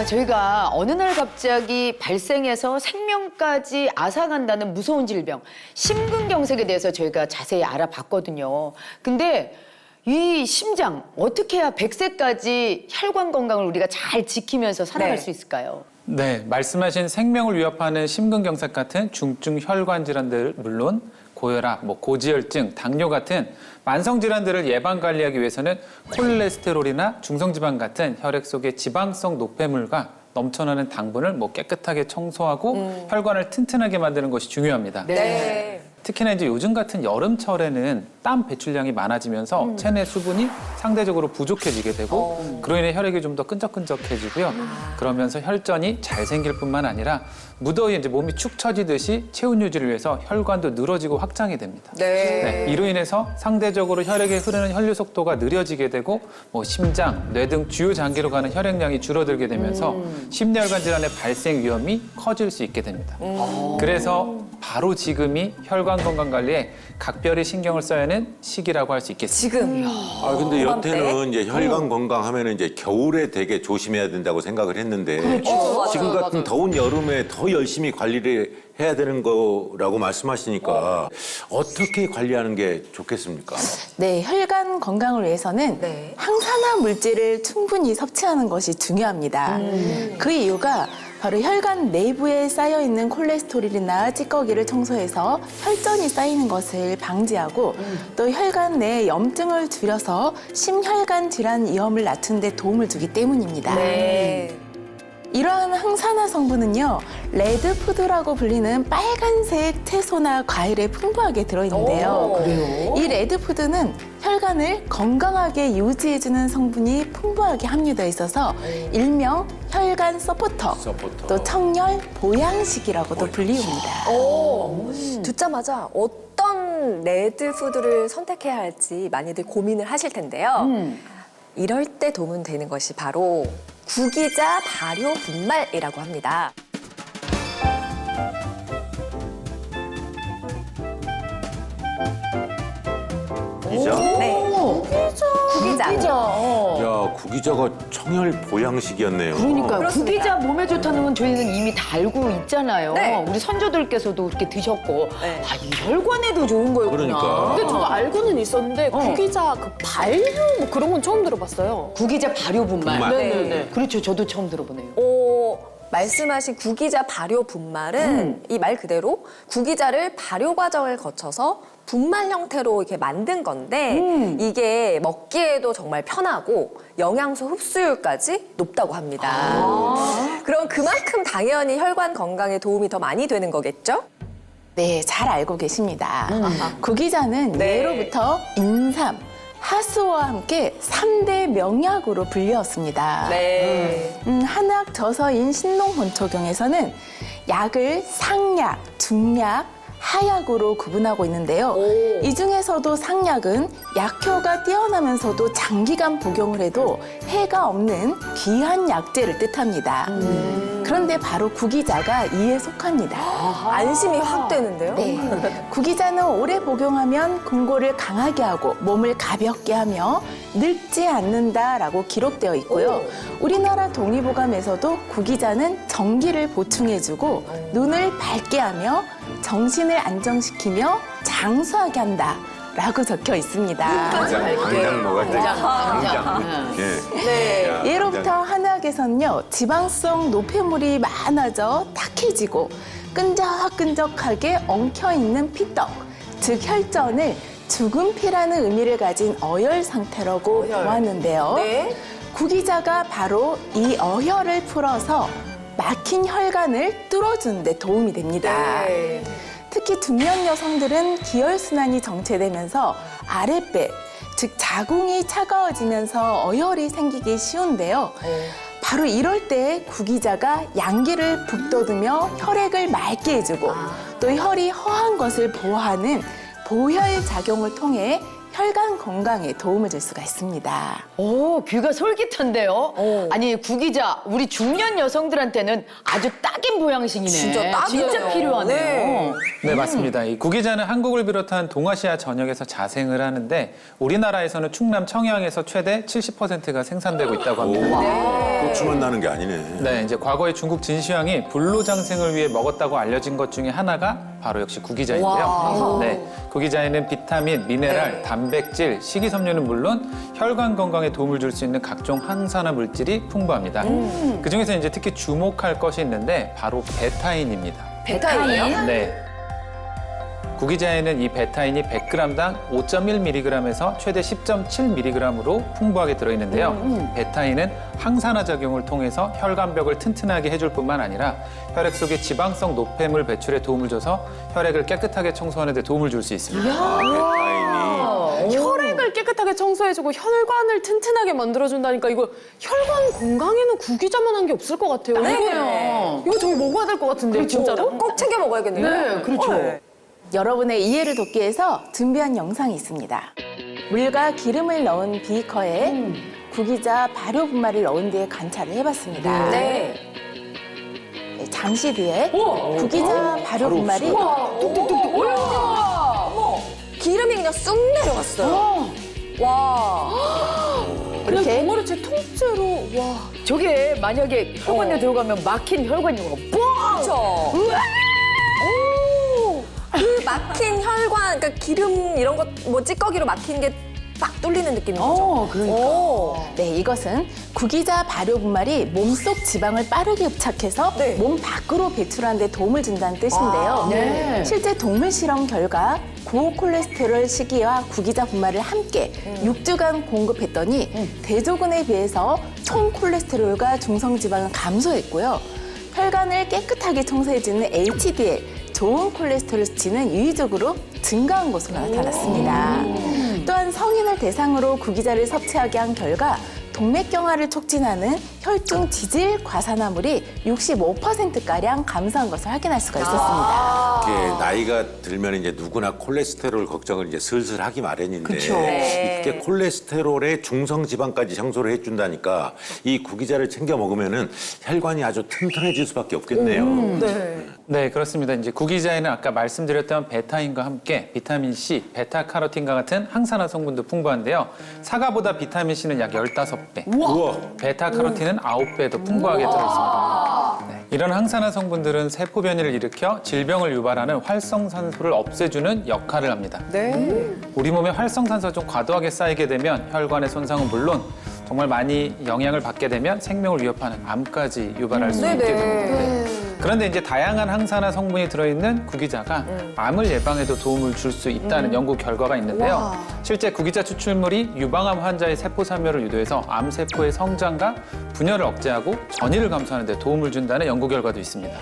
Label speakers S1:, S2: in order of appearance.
S1: 저희가 어느 날 갑자기 발생해서 생명까지 앗아간다는 무서운 질병, 심근경색에 대해서 저희가 자세히 알아봤거든요. 근데 이 심장, 어떻게 해야 100세까지 혈관 건강을 우리가 잘 지키면서 살아갈 수 있을까요?
S2: 네, 말씀하신 생명을 위협하는 심근경색 같은 중증 혈관 질환들 물론 고혈압, 고지혈증, 당뇨 같은 만성 질환들을 예방 관리하기 위해서는 콜레스테롤이나 중성지방 같은 혈액 속의 지방성 노폐물과 넘쳐나는 당분을 깨끗하게 청소하고 혈관을 튼튼하게 만드는 것이 중요합니다.
S3: 네.
S2: 특히나 이제 요즘 같은 여름철에는 땀 배출량이 많아지면서 체내 수분이 상대적으로 부족해지게 되고 그로 인해 혈액이 좀 더 끈적끈적해지고요. 그러면서 혈전이 잘 생길 뿐만 아니라 무더위에 이제 몸이 축 처지듯이 체온 유지를 위해서 혈관도 늘어지고 확장이 됩니다.
S3: 네.
S2: 이로 인해서 상대적으로 혈액에 흐르는 혈류 속도가 느려지게 되고 심장, 뇌 등 주요 장기로 가는 혈액량이 줄어들게 되면서 심뇌혈관 질환의 발생 위험이 커질 수 있게 됩니다. 그래서 바로 지금이 혈관 건강 관리에 각별히 신경을 써야 하는 시기라고 할 수 있겠습니다.
S3: 지금.
S4: 근데 여태는 이제 혈관 건강하면은 이제 겨울에 되게 조심해야 된다고 생각을 했는데 지금 같은 더운 여름에 더 열심히 관리를 해야 되는 거라고 말씀하시니까 어떻게 관리하는 게 좋겠습니까?
S5: 네, 혈관 건강을 위해서는
S3: 네.
S5: 항산화 물질을 충분히 섭취하는 것이 중요합니다. 그 이유가 바로 혈관 내부에 쌓여있는 콜레스테롤이나 찌꺼기를 청소해서 혈전이 쌓이는 것을 방지하고 또 혈관 내 염증을 줄여서 심혈관 질환 위험을 낮추는 데 도움을 주기 때문입니다.
S3: 네.
S5: 이러한 항산화 성분은요, 레드푸드라고 불리는 빨간색 채소나 과일에 풍부하게 들어있는데요.
S3: 그래요?
S5: 이 레드푸드는 혈관을 건강하게 유지해주는 성분이 풍부하게 함유되어 있어서 일명 혈관 서포터, 또 청열 보양식이라고도 불리웁니다.
S3: 듣자마자 어떤 레드푸드를 선택해야 할지 많이들 고민을 하실 텐데요. 이럴 때 도움 되는 것이 바로 구기자 발효 분말이라고 합니다.
S4: 구기자?
S3: 네. 구기자.
S4: 야, 구기자가 청열 보양식이었네요.
S1: 그러니까요.
S3: 그렇습니다.
S1: 구기자 몸에 좋다는 건 저희는 이미 다 알고 있잖아요.
S3: 네.
S1: 우리 선조들께서도 그렇게 드셨고
S3: 네.
S1: 이 혈관에도 좋은 거였구나.
S4: 그러니까.
S6: 근데 저 알고는 있었는데 구기자 그 발효 그런 건 처음 들어봤어요.
S1: 구기자 발효 분말.
S4: 분말.
S1: 네네네. 그렇죠. 저도 처음 들어보네요.
S3: 말씀하신 구기자 발효 분말은 이 말 그대로 구기자를 발효 과정을 거쳐서 분말 형태로 이렇게 만든 건데 이게 먹기에도 정말 편하고 영양소 흡수율까지 높다고 합니다. 그럼 그만큼 당연히 혈관 건강에 도움이 더 많이 되는 거겠죠?
S5: 네, 잘 알고 계십니다. 구기자는
S3: 네.
S5: 예로부터 인삼, 하수와 함께 3대 명약으로 불리웠습니다.
S3: 네.
S5: 한약 저서인 신농본초경에서는 약을 상약, 중약, 하약으로 구분하고 있는데요. 이 중에서도 상약은 약효가 뛰어나면서도 장기간 복용을 해도 해가 없는 귀한 약재를 뜻합니다. 그런데 바로 구기자가 이에 속합니다.
S3: 안심이 확 되는데요?
S5: 네. 구기자는 오래 복용하면 금고를 강하게 하고 몸을 가볍게 하며 늙지 않는다라고 기록되어 있고요. 우리나라 동의보감에서도 구기자는 정기를 보충해주고 눈을 밝게 하며 정신을 안정시키며 장수하게 한다라고 적혀 있습니다.
S4: 당장 먹을 때. 당장. 예.
S3: 네.
S5: 예로부터 한약에서는요, 지방성 노폐물이 많아져 탁해지고 끈적끈적하게 엉켜있는 피떡, 즉 혈전을 죽은 피라는 의미를 가진 어혈 상태라고 보았는데요.
S3: 네.
S5: 구기자가 바로 이 어혈을 풀어서 막힌 혈관을 뚫어주는 데 도움이 됩니다.
S3: 네.
S5: 특히 중년 여성들은 기혈순환이 정체되면서 아랫배, 즉 자궁이 차가워지면서 어혈이 생기기 쉬운데요. 바로 이럴 때 구기자가 양기를 북돋우며 혈액을 맑게 해주고 또 혈이 허한 것을 보호하는 보혈 작용을 통해 혈관 건강에 도움을 줄 수가 있습니다.
S1: 오, 귀가 솔깃한데요? 아니, 구기자, 우리 중년 여성들한테는 아주 딱인 보양식이네.
S3: 진짜 딱이에요.
S1: 진짜 필요하네요.
S2: 네, 맞습니다. 이 구기자는 한국을 비롯한 동아시아 전역에서 자생을 하는데 우리나라에서는 충남 청양에서 최대 70%가 생산되고 있다고 합니다.
S4: 고추만 나는 게 아니네.
S2: 네, 이제 과거에 중국 진시황이 불로장생을 위해 먹었다고 알려진 것 중에 하나가 바로 역시 구기자인데요. 네, 구기자에는 비타민, 미네랄, 단백질, 식이섬유는 물론 혈관 건강에 도움을 줄 수 있는 각종 항산화 물질이 풍부합니다. 그중에서 이제 특히 주목할 것이 있는데 바로 베타인입니다.
S3: 베타인이요?
S2: 네. 구기자에는 이 베타인이 100g당 5.1mg에서 최대 10.7mg으로 풍부하게 들어있는데요. 베타인은 항산화 작용을 통해서 혈관벽을 튼튼하게 해줄 뿐만 아니라 혈액 속의 지방성 노폐물 배출에 도움을 줘서 혈액을 깨끗하게 청소하는 데 도움을 줄 수 있습니다.
S4: 베타인이.
S6: 혈액을 깨끗하게 청소해주고 혈관을 튼튼하게 만들어준다니까 이거 혈관 건강에는 구기자만 한 게 없을 것 같아요.
S3: 네.
S6: 이거 저희 먹어야 될 것 같은데 진짜로?
S3: 꼭 챙겨 먹어야겠네요.
S1: 네, 그렇죠.
S5: 여러분의 이해를 돕기 위해서 준비한 영상이 있습니다. 물과 기름을 넣은 비커에 구기자 발효 분말을 넣은 뒤에 관찰을 해봤습니다.
S3: 네.
S5: 네, 잠시 뒤에 구기자 발효 분말이
S3: 기름이 그냥 쑥 내려갔어요. 와.
S6: 그냥
S5: 이렇게
S6: 덩어리째 통째로 와.
S1: 저게 만약에 혈관에 들어가면 막힌 혈관이 뻥!
S3: 그렇죠. 그 막힌 혈관, 그러니까 기름 이런 것, 뭐 찌꺼기로 막힌 게 빡 뚫리는 느낌인 거죠.
S1: 그러니까.
S3: 오.
S5: 네, 이것은 구기자 발효 분말이 몸속 지방을 빠르게 흡착해서
S3: 네.
S5: 몸 밖으로 배출하는 데 도움을 준다는 뜻인데요.
S1: 네.
S5: 실제 동물 실험 결과 고콜레스테롤 시기와 구기자 분말을 함께 6주간 공급했더니 대조군에 비해서 총 콜레스테롤과 중성 지방은 감소했고요. 혈관을 깨끗하게 청소해주는 HDL, 좋은 콜레스테롤 수치는 유의적으로 증가한 것으로 나타났습니다. 또한 성인을 대상으로 구기자를 섭취하게 한 결과 동맥경화를 촉진하는 혈중 지질 과산화물이 65%가량 감소한 것을 확인할 수가 있었습니다.
S4: 이게 나이가 들면 이제 누구나 콜레스테롤 걱정을 이제 슬슬 하기 마련인데 이게 콜레스테롤의 중성 지방까지 청소를 해준다니까 이 구기자를 챙겨 먹으면은 혈관이 아주 튼튼해질 수밖에 없겠네요.
S2: 네, 그렇습니다. 이제 구기자에는 아까 말씀드렸던 베타인과 함께 비타민 C, 베타카로틴과 같은 항산화 성분도 풍부한데요. 사과보다 비타민 C는 약 15배,
S4: 우와.
S2: 베타카로틴은 9배 더 풍부하게 들어있습니다. 네, 이런 항산화 성분들은 세포 변이를 일으켜 질병을 유발하는 활성산소를 없애주는 역할을 합니다. 우리 몸에 활성산소가 좀 과도하게 쌓이게 되면 혈관의 손상은 물론 정말 많이 영향을 받게 되면 생명을 위협하는 암까지 유발할 수 있게 됩니다. 그런데 이제 다양한 항산화 성분이 들어있는 구기자가 암을 예방에도 도움을 줄 수 있다는 연구 결과가 있는데요. 실제 구기자 추출물이 유방암 환자의 세포 살멸을 유도해서 암세포의 성장과 분열을 억제하고 전이를 감소하는 데 도움을 준다는 연구 결과도 있습니다.